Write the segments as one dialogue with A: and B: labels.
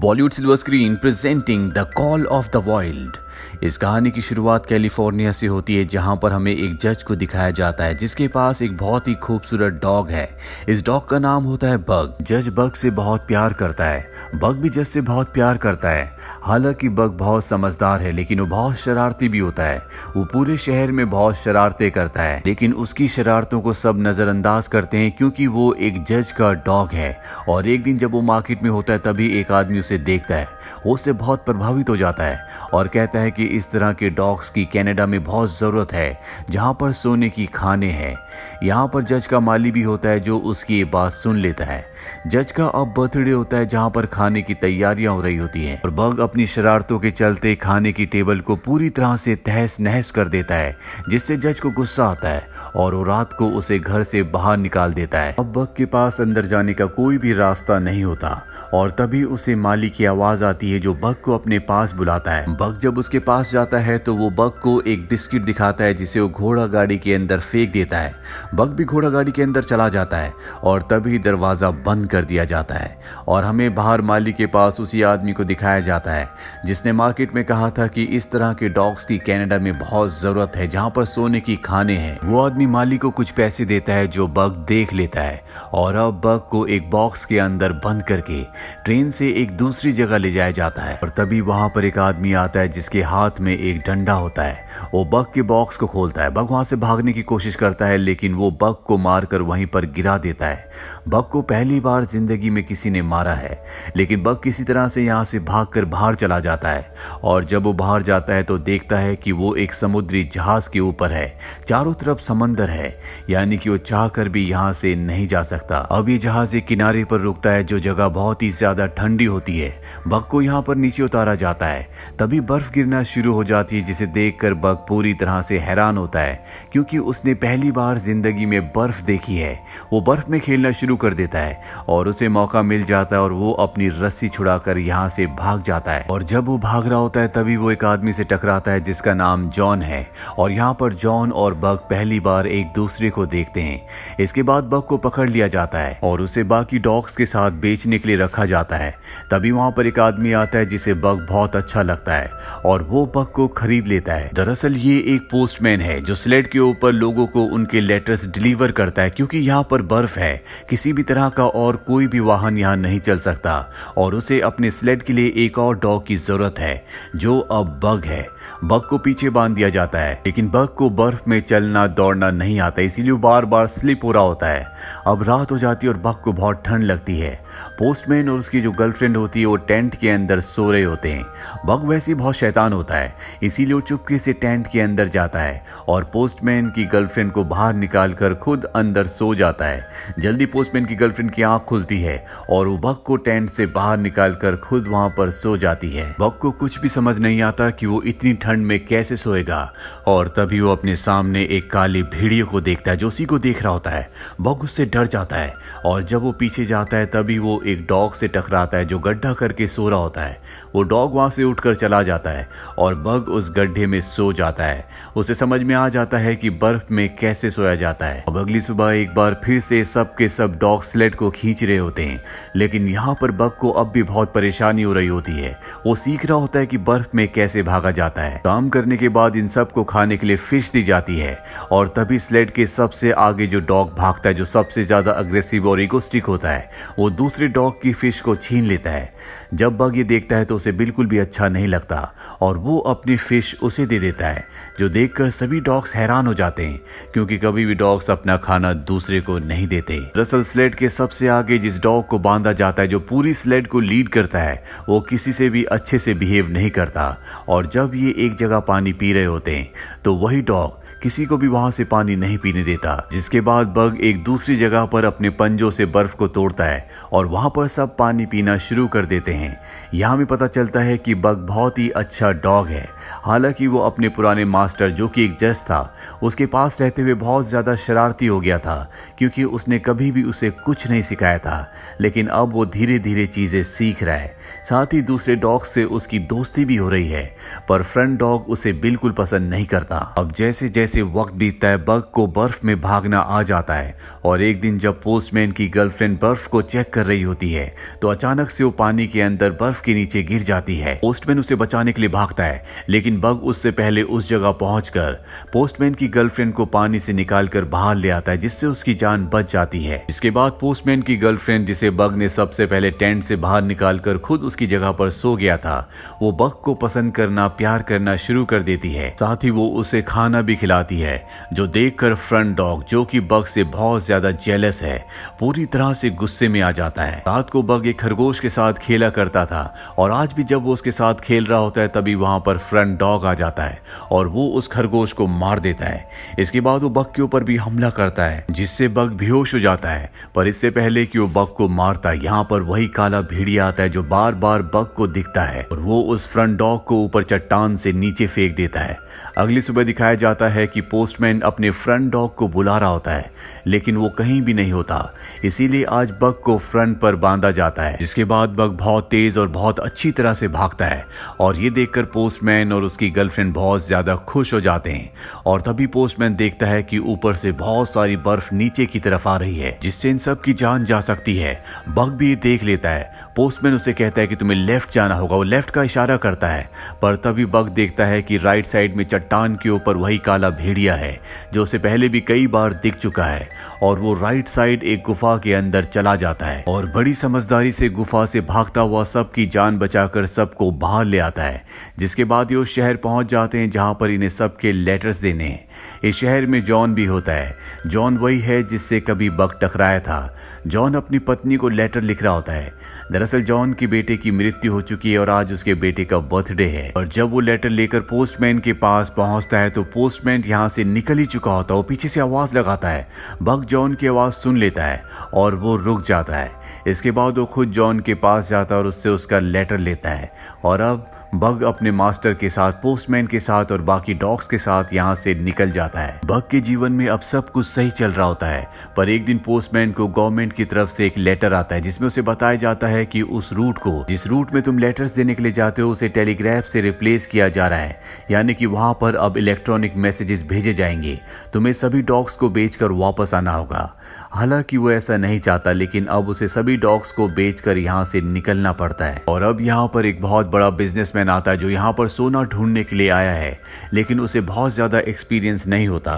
A: Bollywood silver screen presenting the call of the wild. इस कहानी की शुरुआत कैलिफोर्निया से होती है, जहां पर हमें एक जज को दिखाया जाता है जिसके पास एक बहुत ही खूबसूरत डॉग है। इस डॉग का नाम होता है बग। जज बग से बहुत प्यार करता है, बग भी जज से बहुत प्यार करता है। हालांकि बग बहुत समझदार है, लेकिन वो बहुत शरारती भी होता है। वो पूरे शहर में बहुत शरारतें करता है, लेकिन उसकी शरारतों को सब नजरअंदाज करते हैं क्योंकि वो एक जज का डॉग है। और एक दिन जब वो मार्केट में होता है, तभी एक आदमी उसे देखता है। वो उससे बहुत प्रभावित हो जाता है और कहता है कि इस तरह के डॉग्स की कनाडा में बहुत जरूरत है, जहां पर सोने की खाने हैं। यहाँ पर जज का माली भी होता है जो उसकी ये बात सुन लेता है। जज का अब बर्थडे होता है, जहां पर खाने की तैयारियां हो रही होती हैं और बग अपनी शरारतों के चलते खाने की टेबल को पूरी तरह से तहस नहस कर देता है, जिससे जज को गुस्सा आता है और वो रात को उसे घर से बाहर निकाल देता है। अब बग के पास अंदर जाने का कोई भी रास्ता नहीं होता और तभी उसे माली की आवाज आती है जो बग को अपने पास बुलाता है। बग जब उसके पास जाता है तो वो बग को एक बिस्किट दिखाता है, जिसे वो घोड़ा गाड़ी के अंदर फेंक देता है। बग भी घोड़ा गाड़ी के अंदर चला जाता है और तभी दरवाजा बंद कर दिया जाता है और हमें बाहर माली के पास उसी आदमी को दिखाया जाता है जिसने मार्केट में कहा था कि इस तरह के डॉग्स की कनाडा में बहुत जरूरत है, जहां पर सोने की खाने हैं। वो आदमी माली को कुछ पैसे देता है जो बग देख लेता है और अब बग को एक बॉक्स के अंदर बंद करके ट्रेन से एक दूसरी जगह ले जाया जाता है। और तभी वहां पर एक आदमी आता है जिसके हाथ में एक डंडा होता है। वो बग के बॉक्स को खोलता है। बग वहां से भागने की कोशिश करता है, लेकिन वो बग को मारकर वहीं पर गिरा देता है। बग को पहली बार जिंदगी में किसी ने मारा है, लेकिन बग किसी तरह से यहाँ से भागकर बाहर चला जाता है। और जब वो बाहर जाता है तो देखता है कि वो एक समुद्री जहाज के ऊपर है। चारों तरफ समंदर है, यानी कि वो चाहकर भी यहाँ से नहीं जा सकता। अब ये जहाज एक किनारे पर रुकता है, जो जगह बहुत ही ज्यादा ठंडी होती है। बग को यहाँ पर नीचे उतारा जाता है। तभी बर्फ गिरना शुरू हो जाती है, जिसे देखकर बग पूरी तरह से हैरान होता है क्योंकि उसने पहली बार जिंदगी में बर्फ देखी है। वो बर्फ में खेलना शुरू कर देता है और उसे मौका मिल जाता है और वो अपनी रस्सी छुड़ाकर यहाँ से भाग जाता है। और जब वो भाग रहा होता है तभी वो एक आदमी से टकराता है जिसका नाम जॉन है। और यहाँ पर जॉन और बग पहली बार एक दूसरे को देखते हैं। इसके बाद बग को पकड़ लिया जाता है और उसे बाकी डॉग्स के साथ बेचने के लिए रखा जाता है। तभी वहां पर एक आदमी आता है जिसे बग बहुत अच्छा लगता है और वो बग को खरीद लेता है। दरअसल ये एक पोस्टमैन है जो स्लेड के ऊपर लोगों को उनके लेटर्स डिलीवर करता है, क्योंकि यहाँ पर बर्फ है। किसी भी तरह का और कोई भी वाहन यहाँ नहीं चल सकता और उसे अपने स्लेड के लिए एक और डॉग की जरूरत है, जो अब बग है। बग को पीछे बांध दिया जाता है, लेकिन बग को बर्फ में चलना दौड़ना नहीं आता, इसीलिए बार बार स्लिप हो रहा होता है। अब रात हो जाती है और बग को बहुत ठंड लगती है। पोस्टमैन और उसकी जो गर्लफ्रेंड होती है वो टेंट के अंदर सो रहे होते हैं। बग वैसे ही बहुत शैतान होता है, इसीलिए वो चुपके से टेंट के अंदर जाता है और पोस्टमैन की गर्लफ्रेंड को बाहर निकालकर खुद अंदर सो जाता है। जल्दी पोस्टमैन की गर्लफ्रेंड की आंख खुलती है और वो बग को टेंट से बाहर निकालकर खुद वहां पर सो जाती है। बग को कुछ भी समझ नहीं आता कि वो इतनी ठंड में कैसे सोएगा और तभी वो अपने सामने एक काली भेड़िए को देखता है जो उसी को देख रहा होता है। बग उससे डर जाता है और जब वो पीछे जाता है तभी वो एक डॉग से टकराता है जो गड्ढा करके सो रहा होता है। वो डॉग वहां से उठकर चला जाता है और बग उस गड्ढे में सो जाता है। उसे समझ में आ जाता है कि बर्फ में कैसे सोया जाता है। अब अगली सुबह एक बार फिर से सब के सब डॉग स्लेड को खींच रहे होते हैं, लेकिन यहाँ पर बग को अब भी बहुत परेशानी हो रही होती है। वो सीख रहा होता है कि बर्फ में कैसे भागा जाता है। काम करने के बाद इन सबको खाने के लिए फिश दी जाती है और तभी स्लेड के सबसे आगे जो डॉग भागता है, जो सबसे ज्यादा अग्रेसिव और इगोस्टिक होता है, वो दूसरे डॉग की फिश को छीन लेता है। जब बग ये देखता है तो उसे बिल्कुल भी अच्छा नहीं लगता और वो अपनी फिश उसे दे देता है, जो देखकर सभी डॉग्स हैरान हो जाते हैं क्योंकि कभी भी डॉग्स अपना खाना दूसरे को नहीं देते। दरअसल स्लेड के सबसे आगे जिस डॉग को बांधा जाता है, जो पूरी स्लेड को लीड करता है, वो किसी से भी अच्छे से बिहेव नहीं करता। और जब ये एक जगह पानी पी रहे होते हैं तो वही डॉग किसी को भी वहां से पानी नहीं पीने देता। जिसके बाद बग एक दूसरी जगह पर अपने पंजों से बर्फ को तोड़ता है और वहां पर सब पानी पीना शुरू कर देते हैं। यहाँ में पता चलता है कि बग बहुत ही अच्छा डॉग है। हालांकि वो अपने पुराने मास्टर, जो कि एक जज था, उसके पास रहते हुए बहुत ज्यादा शरारती हो गया था क्योंकि उसने कभी भी उसे कुछ नहीं सिखाया था। लेकिन अब वो धीरे धीरे चीजें सीख रहा है। साथ ही दूसरे डॉग से उसकी दोस्ती भी हो रही है, पर फ्रंट डॉग उसे बिल्कुल पसंद नहीं करता। अब जैसे जैसे जैसे वक्त बीतता है बग को बर्फ में भागना आ जाता है। और एक दिन जब पोस्टमैन की गर्लफ्रेंड बर्फ को चेक कर रही होती है तो अचानक से वो पानी के अंदर बर्फ के नीचे गिर जाती है। पोस्टमैन उसे बचाने के लिए भागता है, लेकिन बग उससे पहले उस जगह पहुंचकर पोस्टमैन की गर्लफ्रेंड को पानी से निकालकर बाहर ले आता है, जिससे उसकी जान बच जाती है। इसके बाद पोस्टमैन की गर्लफ्रेंड, जिसे बग ने सबसे पहले टेंट से बाहर निकालकर खुद उसकी जगह पर सो गया था, वो बग को पसंद करना, प्यार करना शुरू कर देती है। साथ ही वो उसे खाना भी खिलाती है, जो देखकर फ्रंट डॉग, जो कि बग से बहुत ज्यादा जेलस है, पूरी तरह से गुस्से में आ जाता है। रात को बग एक खरगोश के साथ खेला करता था और आज भी जब वो उसके साथ खेल रहा होता है तभी वहां पर फ्रंट डॉग आ जाता है और वो उस खरगोश को मार देता है। इसके बाद वो बग के ऊपर भी हमला करता है, जिससे बग बेहोश हो जाता है। पर इससे पहले कि वो बग को मारता है, यहाँ पर वही काला भेड़िया आता है जो बार बार बग को दिखता है और वो उस फ्रंट डॉग को ऊपर चट्टान से नीचे फेंक देता है। अगली सुबह दिखाया जाता है कि पोस्टमैन अपने फ्रंट डॉग को बुला रहा होता है, लेकिन वो कहीं भी नहीं होता। इसीलिए आज बग को फ्रंट पर बांधा जाता है, जिसके बाद बग बहुत तेज और बहुत अच्छी तरह से भागता है और ये देखकर पोस्टमैन और उसकी गर्लफ्रेंड बहुत ज्यादा खुश हो जाते हैं। और तभी पोस्टमैन देखता है कि ऊपर से बहुत सारी बर्फ नीचे की तरफ आ रही है, जिससे इन सब की जान जा सकती है। बग भी देख लेता है। पोस्टमैन उसे कहता है कि तुम्हें लेफ्ट जाना होगा, वो लेफ्ट का इशारा करता है। पर तभी बग देखता है कि राइट साइड में चट्टान के ऊपर वही काला भेड़िया है जो उसे पहले भी कई बार दिख चुका है और वो राइट साइड एक गुफा के अंदर चला जाता है और बड़ी समझदारी से गुफा से भागता हुआ सबकी जान बचाकर सबको बाहर ले आता है। जिसके बाद ये उस शहर पहुंच जाते हैं जहां पर इन्हें सबके लेटर्स देने हैं। इस शहर में जॉन भी होता है। जॉन वही है जिससे कभी बग टकराया था। जॉन अपनी पत्नी को लेटर लिख रहा होता है। दरअसल जॉन की बेटे की मृत्यु हो चुकी है और आज उसके बेटे का बर्थडे है। और जब वो लेटर लेकर पोस्टमैन के पास पहुंचता है तो पोस्टमैन यहाँ से निकल ही चुका होता है। वो पीछे से आवाज लगाता है। बग जॉन की आवाज सुन लेता है और वो रुक जाता है। इसके बाद वो खुद जॉन के पास जाता है और उससे उसका लेटर लेता है। और अब बग अपने मास्टर के साथ, पोस्टमैन के साथ और बाकी डॉग्स के साथ यहाँ से निकल जाता है। बग के जीवन में अब सब कुछ सही चल रहा होता है, पर एक दिन पोस्टमैन को गवर्नमेंट की तरफ से एक लेटर आता है जिसमें उसे बताया जाता है कि उस रूट को, जिस रूट में तुम लेटर्स देने के लिए जाते हो, उसे टेलीग्राफ से रिप्लेस किया जा रहा है। यानी कि वहां पर अब इलेक्ट्रॉनिक मैसेजेस भेजे जाएंगे। तुम्हें सभी डॉग्स को बेचकर वापस आना होगा। हालांकि वो ऐसा नहीं चाहता, लेकिन अब उसे सभी डॉग्स को बेचकर यहाँ से निकलना पड़ता है। और अब यहाँ पर एक बहुत बड़ा बिजनेसमैन आता है जो यहाँ पर सोना ढूंढने के लिए आया है, लेकिन उसे बहुत ज्यादा एक्सपीरियंस नहीं होता।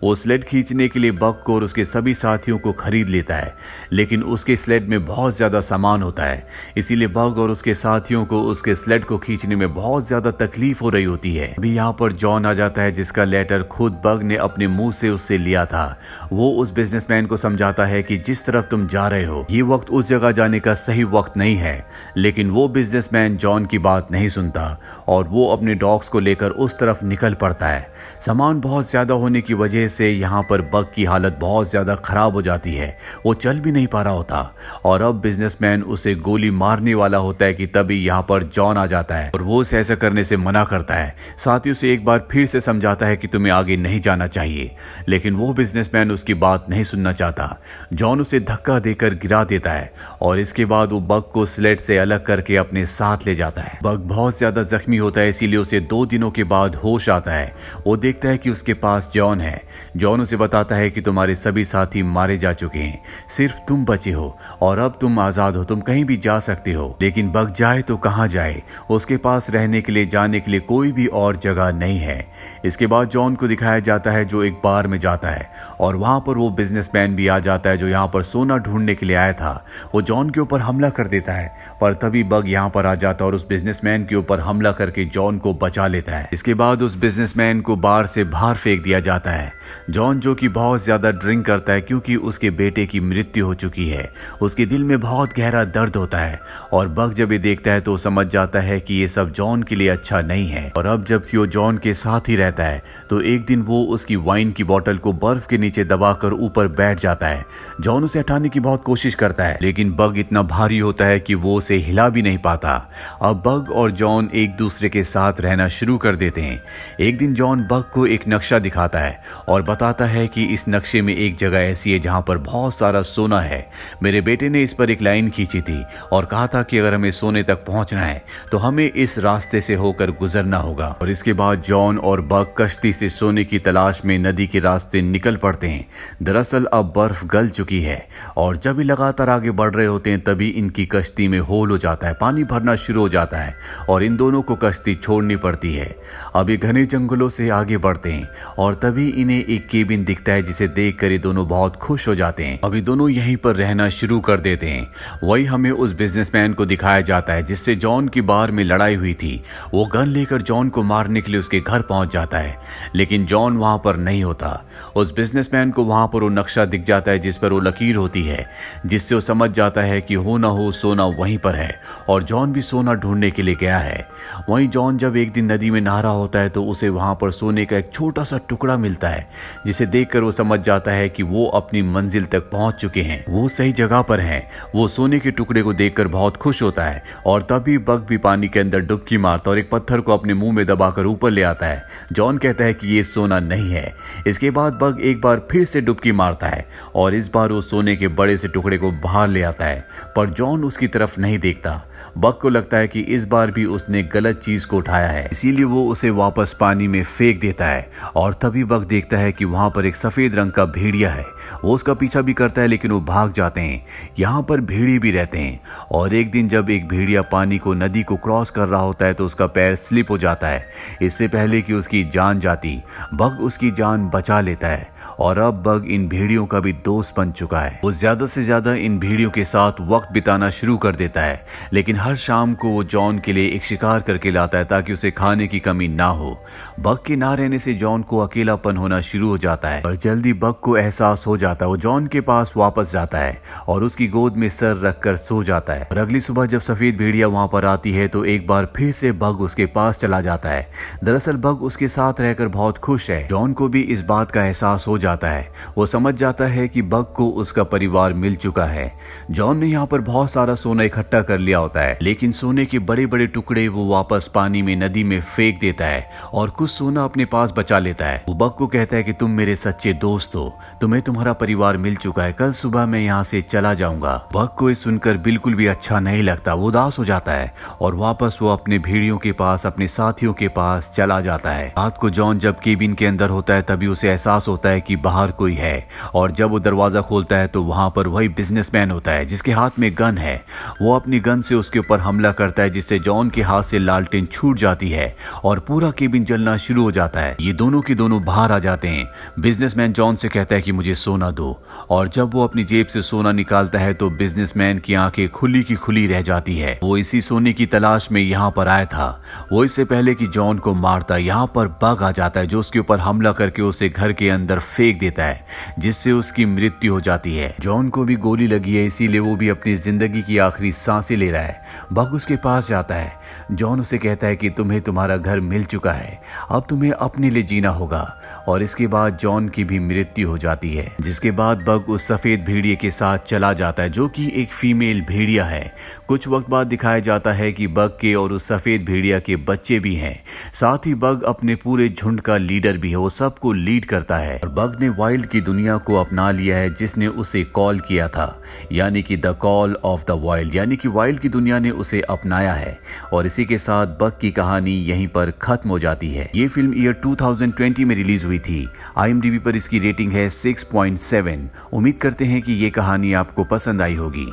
A: वो स्लेड खींचने के लिए बग को और उसके सभी साथियों को खरीद लेता है, लेकिन उसके स्लेड में बहुत ज्यादा सामान होता है। इसीलिए बग और उसके साथियों को उसके स्लेड को खींचने में बहुत ज्यादा तकलीफ हो रही होती है। अभी यहाँ पर जॉन आ जाता है जिसका लेटर खुद बग ने अपने मुंह से उससे लिया था। वो उस बिजनेसमैन को जाता है कि जिस तरफ तुम जा रहे हो ये वक्त उस जगह जाने का सही वक्त नहीं है, लेकिन वो बिजनेसमैन जॉन की बात नहीं सुनता और वो अपने डॉग्स को लेकर उस तरफ निकल पड़ता है। सामान बहुत ज्यादा होने की वजह से यहाँ पर बग की हालत बहुत ज्यादा खराब हो जाती है। वो चल भी नहीं पा रहा होता और अब बिजनेसमैन उसे गोली मारने वाला होता है कि तभी यहाँ पर जॉन आ जाता है और वो उसे ऐसा करने से मना करता है। साथ ही उसे एक बार फिर से समझाता है कि तुम्हें आगे नहीं जाना चाहिए, लेकिन वो बिजनेसमैन उसकी बात नहीं सुनना चाहता। जॉन उसे धक्का देकर गिरा देता है और इसके बाद वो बग को स्लेड से अलग करके अपने साथ ले जाता है। बग बहुत ज्यादा जख्मी होता है, इसीलिए उसे 2 दिनों के बाद होश आता है। वो देखता है कि उसके पास जॉन है। जॉन उसे बताता है कि तुम्हारे सभी साथी मारे जा चुके हैं, सिर्फ तुम बचे हो और अब तुम आजाद हो, तुम कहीं भी जा सकते हो। लेकिन बग जाए तो कहाँ जाए, उसके पास रहने के लिए, जाने के लिए कोई भी और जगह नहीं है। इसके बाद जॉन को दिखाया जाता है जो एक बार में जाता है और वहां पर वो बिजनेसमैन भी आ जाता है जो यहाँ पर सोना ढूंढने के लिए आया था। वो जॉन के ऊपर हमला कर देता है, पर तभी बग यहाँ पर आ जाता है और उस बिजनेसमैन के ऊपर हमला करके जॉन को बचा लेता है। इसके बाद उस बिजनेसमैन को बार से बाहर फेंक दिया जाता है। जॉन, जो कि बहुत ज्यादा ड्रिंक करता है क्योंकि उसके बेटे की मृत्यु हो चुकी है, उसके दिल में बहुत गहरा दर्द होता है और बग जब ये देखता है तो समझ जाता है कि ये सब जॉन के लिए अच्छा नहीं है। और अब जबकि वो जॉन के साथ ही रहता है तो एक दिन वो उसकी वाइन की बोतल को बर्फ के नीचे दबाकर ऊपर बैठ जाता है। जॉन उसे हटाने की बहुत कोशिश करता है, लेकिन बग इतना भारी होता है कि वो उसे हिला भी नहीं पाता। अब बग और जॉन जॉन एक दूसरे के साथ रहना शुरू कर देते हैं। एक दिन जॉन बग को एक नक्शा दिखाता है और बताता है कि इस नक्शे में एक जगह ऐसी है जहां पर बहुत सारा सोना है। मेरे बेटे ने इस पर एक लाइन खींची थी और कहा था कि अगर हमें सोने तक पहुंचना है तो हमें इस रास्ते से होकर गुजरना होगा। और इसके बाद जॉन और बग कश्ती से सोने की तलाश में नदी के रास्ते निकल पड़ते हैं। दरअसल अब बर्फ गल चुकी है और जब भी लगातार आगे बढ़ रहे होते हैं तभी इनकी कश्ती में होल हो जाता है, पानी भरना शुरू हो जाता है और इन दोनों को कश्ती छोड़नी पड़ती है। अब ये घने जंगलों से आगे बढ़ते हैं और तभी इन्हें एक केबिन दिखता है जिसे देखकर ये दोनों बहुत खुश हो जाते हैं। अभी दोनों यहीं पर रहना शुरू कर देते हैं। वही हमें उस बिजनेसमैन को दिखाया जाता है जिससे जॉन की बार में लड़ाई हुई थी। वो गन लेकर जॉन को मारने के लिए उसके घर पहुंच जाता है, लेकिन जॉन वहां पर नहीं होता। उस बिजनेसमैन को वहां पर वो नक्शा दिख जाता है जिस पर वो लकीर होती है, जिससे वो समझ जाता है कि हो ना हो सोना वहीं पर है और जॉन भी सोना ढूंढने के लिए गया है। वहीं जॉन जब एक दिन नदी में नहा रहा होता है तो उसे वहां पर सोने का एक छोटा सा टुकड़ा मिलता है, जिसे देखकर वो समझ जाता है कि वो अपनी मंजिल तक पहुंच चुके हैं, वो सही जगह पर हैं। वो सोने के टुकड़े को देखकर बहुत खुश होता है और तभी बग भी पानी के अंदर डुबकी मारता और एक पत्थर को अपने मुंह में दबाकर ऊपर ले आता है। जॉन कहता है कि ये सोना नहीं है। इसके बाद बग एक बार फिर से डुबकी मारता है और इस बार वो सोने के बड़े से टुकड़े को बाहर ले आता है, पर जॉन उसकी तरफ नहीं देखता। बग को लगता है कि इस बार भी उसने गलत चीज को उठाया है, इसीलिए वो उसे वापस पानी में फेंक देता है। और तभी बग देखता है कि वहां पर एक सफेद रंग का भेड़िया है। वो उसका पीछा भी करता है लेकिन वो भाग जाते हैं। यहाँ पर भेड़िए भी रहते हैं और एक दिन जब एक भेड़िया पानी को नदी को क्रॉस कर रहा होता है तो उसका पैर स्लिप हो जाता है। इससे पहले कि उसकी जान जाती, बग उसकी जान बचा लेता है और अब बग इन भेड़ियों का भी दोस्त बन चुका है। वो ज्यादा से ज्यादा इन भेड़ियों के साथ वक्त बिताना शुरू कर देता है, लेकिन हर शाम को वो जॉन के लिए एक शिकार करके लाता है ताकि उसे खाने की कमी ना हो। बग के ना रहने से जॉन को अकेलापन होना शुरू हो जाता है, पर जल्दी बग को एहसास हो जाता है। वो जॉन के पास वापस जाता है और उसकी गोद में सर रखकर सो जाता है। और अगली सुबह जब सफेद भेड़िया वहां पर आती है तो एक बार फिर से बग उसके पास चला जाता है। दरअसल बग उसके साथ रहकर बहुत खुश है। जॉन को भी इस बात का एहसास हो जाता है। वो समझ जाता है कि बग को उसका परिवार मिल चुका है। जॉन ने यहाँ पर बहुत सारा सोना इकट्ठा कर लिया होता है, लेकिन सोने के बड़े बड़े टुकड़े वो वापस पानी में नदी में फेंक देता है और कुछ सोना अपने पास बचा लेता है। वो बग को कहता है कि तुम मेरे सच्चे दोस्त हो, तुम्हें तुम्हारा परिवार मिल चुका है, कल सुबह मैं यहाँ से चला जाऊंगा। बग को इस सुनकर बिल्कुल भी अच्छा नहीं लगता। वो उदास हो जाता है और वापस वो अपने भेड़ियों के पास, अपने साथियों के पास चला जाता है। रात को जॉन जब केबिन के अंदर होता है तभी उसे एहसास होता है कि बाहर कोई है और जब वो दरवाजा खोलता है तो वहां पर वही बिजनेसमैन होता है जिसके हाथ में गन है। वो अपनी गन से उसके ऊपर हमला करता है जिससे जॉन के हाथ से लालटेन छूट जाती है और पूरा केबिन जलना शुरू हो जाता है। ये दोनों के दोनों बाहर आ जाते हैं। बिजनेसमैन जॉन से कहता है कि मुझे सोना दो और जब वो अपनी जेब से सोना निकालता है तो बिजनेसमैन की आंखें खुली की खुली रह जाती है। वो इसी सोने की तलाश में यहाँ पर आया था। वो इससे पहले कि जॉन को मारता यहाँ पर बग आ जाता है जो उसके ऊपर हमला करके उसे घर के अंदर फेंक देता है, जिससे उसकी मृत्यु हो जाती है। जॉन को भी गोली लगी है, इसीलिए वो भी अपनी जिंदगी की आखिरी सांसें ले रहा है। बग उसके पास जाता है। जॉन उसे कहता है कि तुम्हें तुम्हारा घर मिल चुका है, अब तुम्हें अपने लिए जीना होगा। और इसके बाद जॉन की भी मृत्यु हो जाती है, जिसके बाद बग उस सफेद भेड़िए के साथ चला जाता है जो कि एक फीमेल भेड़िया है। कुछ वक्त बाद दिखाया जाता है कि बग के और उस सफेद भेड़िया के बच्चे भी हैं। साथ ही बग अपने पूरे झुंड का लीडर भी है, वो सबको लीड करता है। और बग ने वाइल्ड की दुनिया को अपना लिया है जिसने उसे कॉल किया था, यानी कि the call of the wild, यानी कि वाइल्ड की दुनिया ने उसे अपनाया है। और इसी के साथ बग की कहानी यहीं पर खत्म हो जाती है। ये फिल्म ईयर 2020 में रिलीज हुई थी। IMDb पर इसकी रेटिंग है 6.7। उम्मीद करते हैं कि ये कहानी आपको पसंद आई होगी।